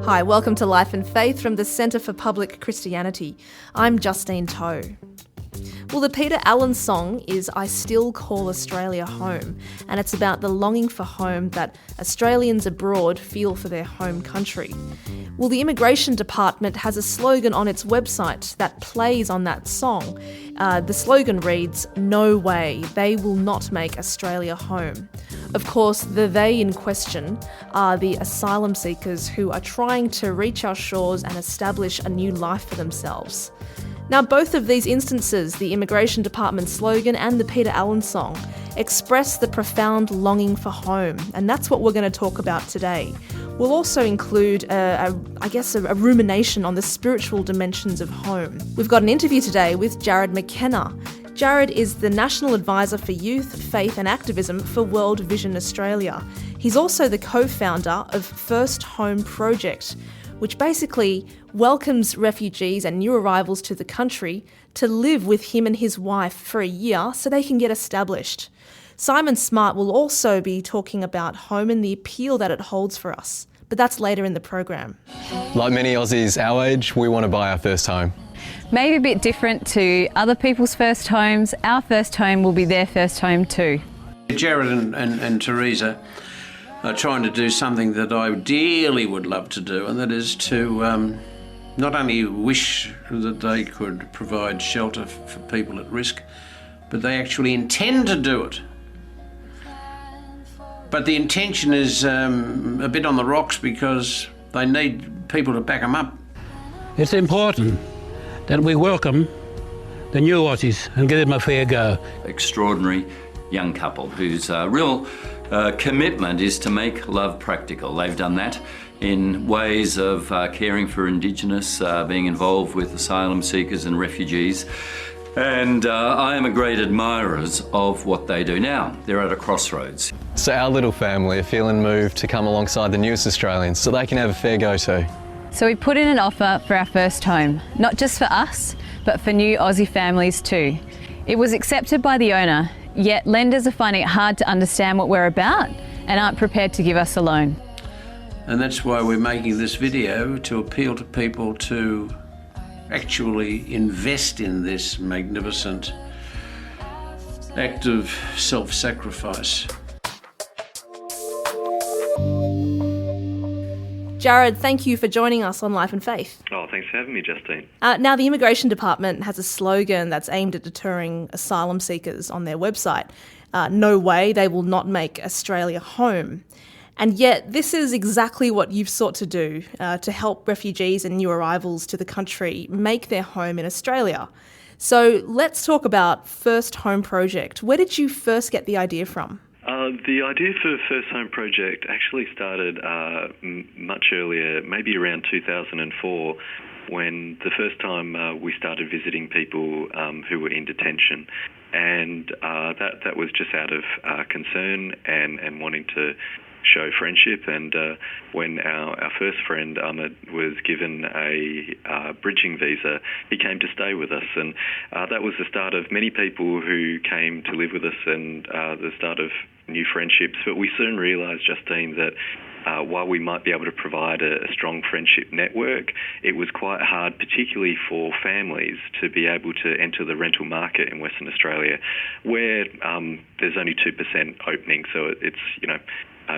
Hi, welcome to Life and Faith from the Centre for Public Christianity. I'm Justine Toe. Well, the Peter Allen song is I Still Call Australia Home, and it's about the longing for home that Australians abroad feel for their home country. Well, the Immigration Department has a slogan on its website that plays on that song. The slogan reads, "No way, they will not make Australia home." Of course, the they in question are the asylum seekers who are trying to reach our shores and establish a new life for themselves. Now, both of these instances, the Immigration Department slogan and the Peter Allen song, express the profound longing for home, and that's what we're going to talk about today. We'll also include, a rumination on the spiritual dimensions of home. We've got an interview today with Jared McKenna. Jared is the National Advisor for Youth, Faith and Activism for World Vision Australia. He's also the co-founder of First Home Project, which basically welcomes refugees and new arrivals to the country to live with him and his wife for a year so they can get established. Simon Smart will also be talking about home and the appeal that it holds for us, but that's later in the program. Like many Aussies our age, we want to buy our first home. Maybe a bit different to other people's first homes, our first home will be their first home too. Jared and Teresa are trying to do something that I dearly would love to do, and that is to not only wish that they could provide shelter for people at risk, but they actually intend to do it. But the intention is a bit on the rocks because they need people to back them up. It's important that we welcome the new Aussies and give them a fair go. Extraordinary young couple whose real commitment is to make love practical. They've done that in ways of caring for Indigenous, being involved with asylum seekers and refugees. And I am a great admirer of what they do now. They're at a crossroads. So our little family are feeling moved to come alongside the newest Australians so they can have a fair go too. So we put in an offer for our first home, not just for us, but for new Aussie families too. It was accepted by the owner, yet lenders are finding it hard to understand what we're about and aren't prepared to give us a loan. And that's why we're making this video, to appeal to people to actually invest in this magnificent act of self-sacrifice. Jared, thank you for joining us on Life and Faith. Oh, thanks for having me, Justine. Now, the Immigration Department has a slogan that's aimed at deterring asylum seekers on their website. No way, they will not make Australia home. And yet, this is exactly what you've sought to do, to help refugees and new arrivals to the country make their home in Australia. So let's talk about First Home Project. Where did you first get the idea from? The idea for First Home Project actually started much earlier, maybe around 2004, when the first time we started visiting people who were in detention. And that was just out of concern and wanting to show friendship. And when our first friend, Ahmed, was given a bridging visa, he came to stay with us. And that was the start of many people who came to live with us and the start of new friendships. But we soon realised, Justine, that while we might be able to provide a strong friendship network, it was quite hard, particularly for families, to be able to enter the rental market in Western Australia, where there's only 2% opening. So it's,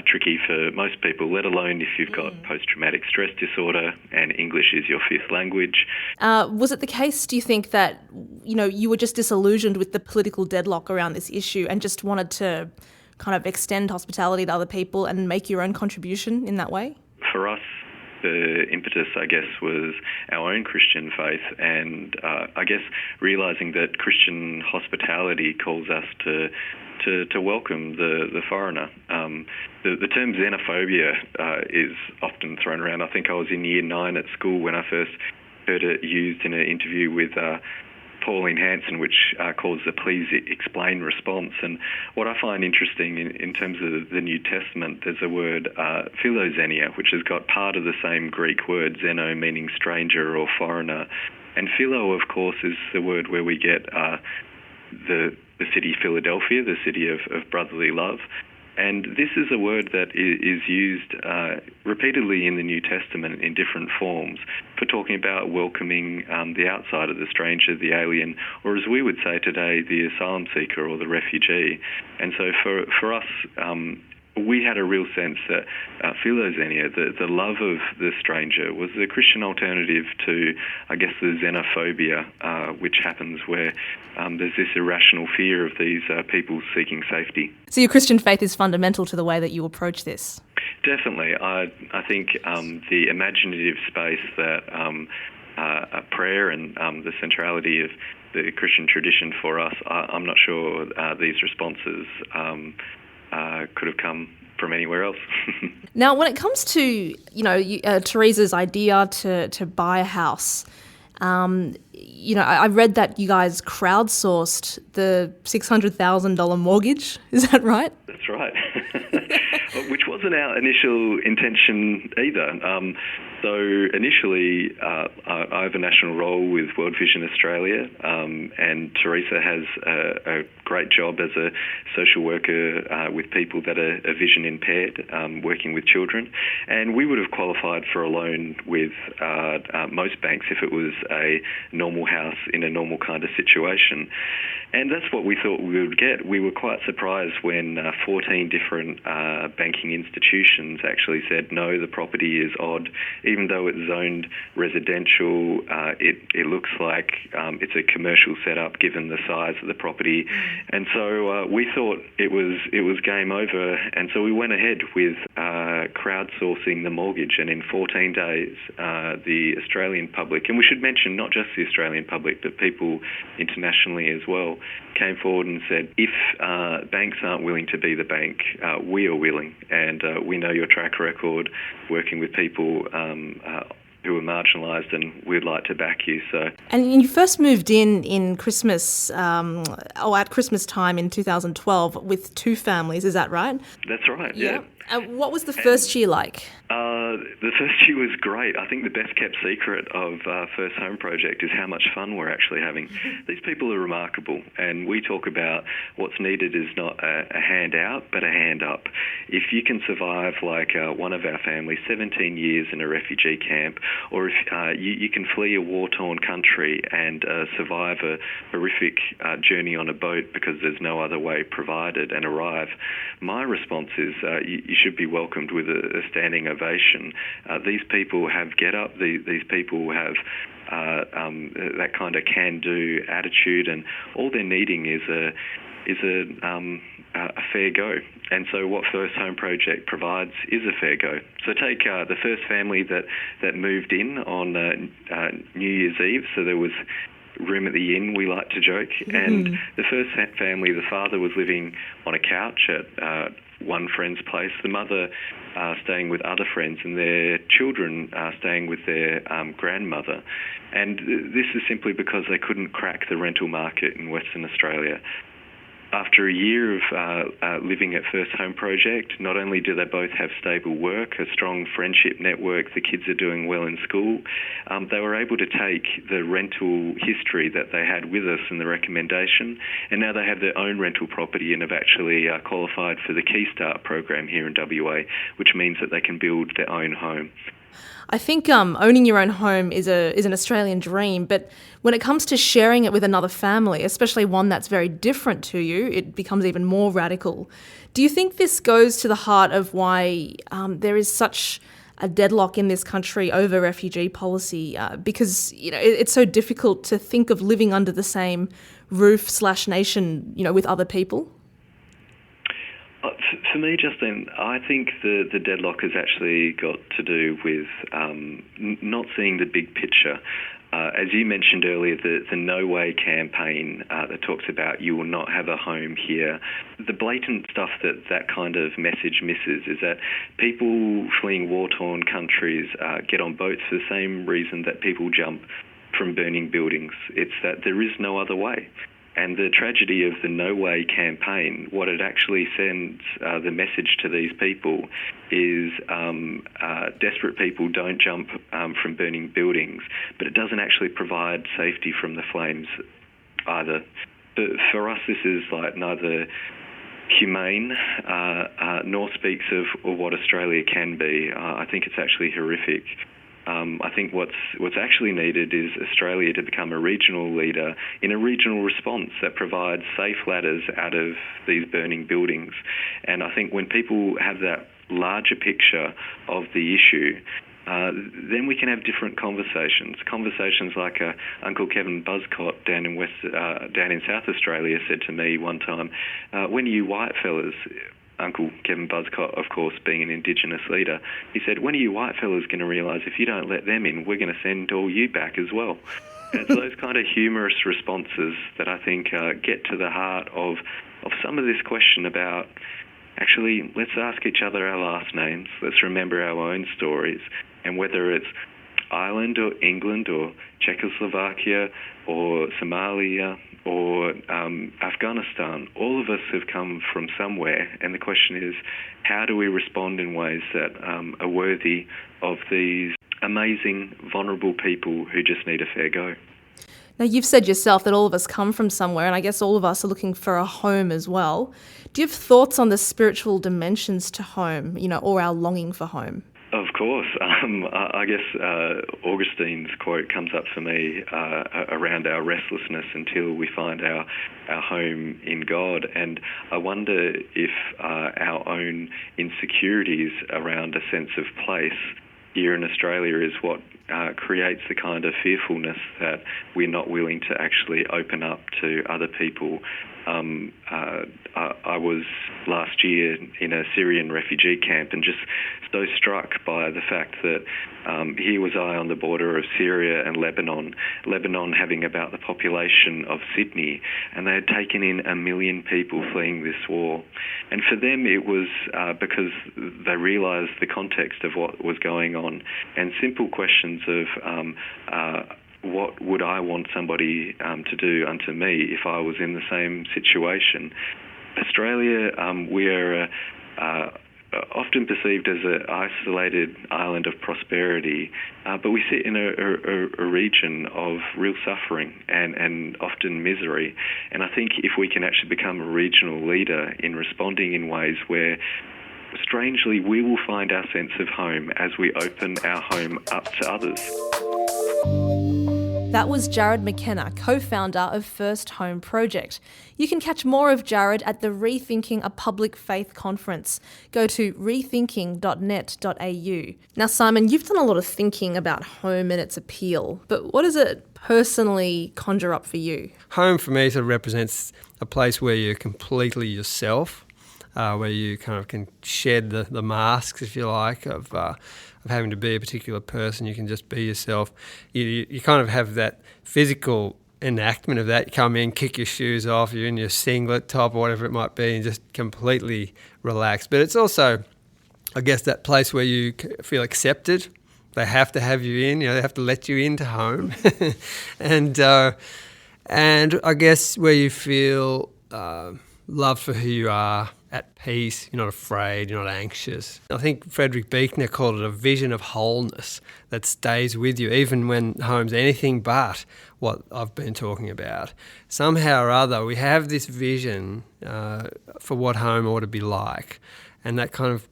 tricky for most people, let alone if you've got post-traumatic stress disorder and English is your fifth language. Was it the case, do you think, that you were just disillusioned with the political deadlock around this issue and just wanted to kind of extend hospitality to other people and make your own contribution in that way? For us, the impetus, I guess, was our own Christian faith, and I guess realising that Christian hospitality calls us to welcome the foreigner. The term xenophobia is often thrown around. I think I was in year 9 at school when I first heard it used in an interview with Pauline Hanson, which calls the please explain response. And what I find interesting in terms of the New Testament, there's a word philoxenia, which has got part of the same Greek word, xeno, meaning stranger or foreigner. And philo, of course, is the word where we get the city Philadelphia, the city of brotherly love. And this is a word that is used repeatedly in the New Testament in different forms for talking about welcoming the outsider, the stranger, the alien, or as we would say today, the asylum seeker or the refugee. And so for us, we had a real sense that philoxenia, the love of the stranger, was the Christian alternative to, I guess, the xenophobia, which happens where there's this irrational fear of these people seeking safety. So your Christian faith is fundamental to the way that you approach this? Definitely. I think the imaginative space that prayer and the centrality of the Christian tradition for us, I'm not sure these responses could have come from anywhere else. Now, when it comes to, Teresa's idea to buy a house, I read that you guys crowdsourced the $600,000 mortgage. Is that right? That's right. Which wasn't our initial intention either. So initially, I have a national role with World Vision Australia, and Teresa has a great job as a social worker with people that are vision impaired, working with children. And we would have qualified for a loan with most banks if it was a normal house in a normal kind of situation. And that's what we thought we would get. We were quite surprised when 14 different banking institutions actually said, no, the property is odd. Even though it's zoned residential, it looks like it's a commercial setup given the size of the property. And so we thought it was game over. And so we went ahead with crowdsourcing the mortgage. And in 14 days, the Australian public, and we should mention not just the Australian public, but people internationally as well, came forward and said, if banks aren't willing to be the bank, we are willing. And we know your track record working with people who are marginalised, and we'd like to back you. So, and you first moved in Christmas, at Christmas time in 2012 with two families, is that right? That's right, yeah. What was the first year like? The first year was great. I think the best kept secret of First Home Project is how much fun we're actually having. These people are remarkable, and we talk about what's needed is not a hand out, but a hand up. If you can survive like one of our families, 17 years in a refugee camp, or if you can flee a war-torn country and survive a horrific journey on a boat because there's no other way provided and arrive, my response is you should be welcomed with a standing ovation. These people have get up. These people have that kind of can-do attitude, and all they're needing is a fair go. And so what First Home Project provides is a fair go. So take the first family that moved in on New Year's Eve. So there was room at the inn, we like to joke. And the first family, the father was living on a couch at one friend's place, the mother staying with other friends, and their children staying with their grandmother. And this is simply because they couldn't crack the rental market in Western Australia. After a year of living at First Home Project, not only do they both have stable work, a strong friendship network, the kids are doing well in school, they were able to take the rental history that they had with us and the recommendation, and now they have their own rental property and have actually qualified for the Key Start program here in WA, which means that they can build their own home. I think owning your own home is an Australian dream, but when it comes to sharing it with another family, especially one that's very different to you, it becomes even more radical. Do you think this goes to the heart of why there is such a deadlock in this country over refugee policy? Because it's so difficult to think of living under the same roof/nation, with other people. For me, Justine, I think the deadlock has actually got to do with not seeing the big picture. As you mentioned earlier, the No Way campaign that talks about you will not have a home here. The blatant stuff that kind of message misses is that people fleeing war-torn countries get on boats for the same reason that people jump from burning buildings. It's that there is no other way. And the tragedy of the No Way campaign, what it actually sends the message to these people is desperate people don't jump from burning buildings, but it doesn't actually provide safety from the flames either. But for us, this is like neither humane, nor speaks of what Australia can be. I think it's actually horrific. I think what's actually needed is Australia to become a regional leader in a regional response that provides safe ladders out of these burning buildings. And I think when people have that larger picture of the issue, then we can have different conversations. Conversations like Uncle Kevin Buzzcott down in South Australia said to me one time, "When are you white fellas?" Uncle Kevin Buzzcott, of course, being an Indigenous leader, he said, "When are you white fellas going to realise if you don't let them in, we're going to send all you back as well?" And it's those kind of humorous responses that I think get to the heart of some of this question about, actually, let's ask each other our last names, let's remember our own stories, and whether it's Ireland or England or Czechoslovakia or Somalia or Afghanistan, all of us have come from somewhere, and the question is, how do we respond in ways that are worthy of these amazing, vulnerable people who just need a fair go? Now, you've said yourself that all of us come from somewhere, and I guess all of us are looking for a home as well. Do you have thoughts on the spiritual dimensions to home, or our longing for home? Of course. I guess Augustine's quote comes up for me around our restlessness until we find our home in God. And I wonder if our own insecurities around a sense of place here in Australia is what creates the kind of fearfulness that we're not willing to actually open up to other people. I was last year in a Syrian refugee camp and just so struck by the fact that here was I on the border of Syria and Lebanon having about the population of Sydney, and they had taken in 1 million people fleeing this war. And for them it was because they realised the context of what was going on, and simple questions of what would I want somebody to do unto me if I was in the same situation? Australia, we are often perceived as an isolated island of prosperity, but we sit in a region of real suffering and often misery. And I think if we can actually become a regional leader in responding in ways where, strangely, we will find our sense of home as we open our home up to others. That was Jared McKenna, co-founder of First Home Project. You can catch more of Jared at the Rethinking a Public Faith conference. Go to rethinking.net.au. Now, Simon, you've done a lot of thinking about home and its appeal, but what does it personally conjure up for you? Home for me sort of represents a place where you're completely yourself, where you kind of can shed the masks, if you like, of having to be a particular person. You can just be yourself. You kind of have that physical enactment of that. You come in, kick your shoes off, you're in your singlet top or whatever it might be, and just completely relaxed. But it's also, I guess, that place where you feel accepted. They have to have you in, they have to let you into home. and I guess where you feel loved for who you are, at peace, you're not afraid, you're not anxious. I think Frederick Buechner called it a vision of wholeness that stays with you, even when home's anything but what I've been talking about. Somehow or other, we have this vision for what home ought to be like, and that kind of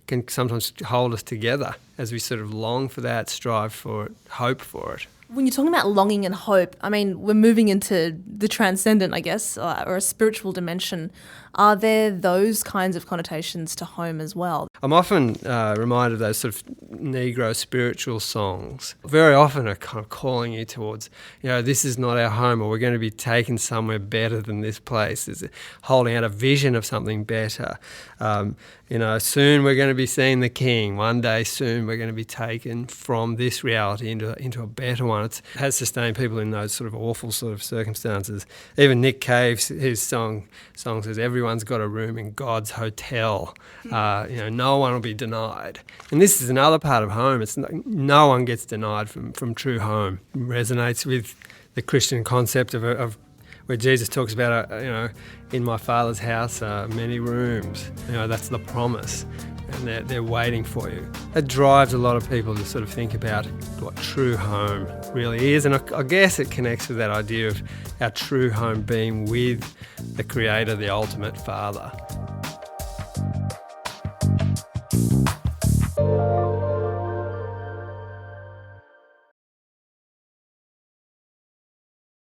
can sometimes hold us together as we sort of long for that, strive for it, hope for it. When you're talking about longing and hope, I mean, we're moving into the transcendent, I guess, or a spiritual dimension. Are there those kinds of connotations to home as well? I'm often reminded of those sort of Negro spiritual songs. Very often are kind of calling you towards, this is not our home, or we're going to be taken somewhere better than this place. It's holding out a vision of something better. Soon we're going to be seeing the King. One day soon we're going to be taken from this reality into a better one. It has sustained people in those sort of awful sort of circumstances. Even Nick Cave, his song says, everyone's got a room in God's hotel. No one will be denied. And this is another part of home. It's no one gets denied from true home. It resonates with the Christian concept of where Jesus talks about, in my Father's house are many rooms. That's the promise, and they're waiting for you. That drives a lot of people to sort of think about what true home really is, and I guess it connects with that idea of our true home being with the Creator, the ultimate Father.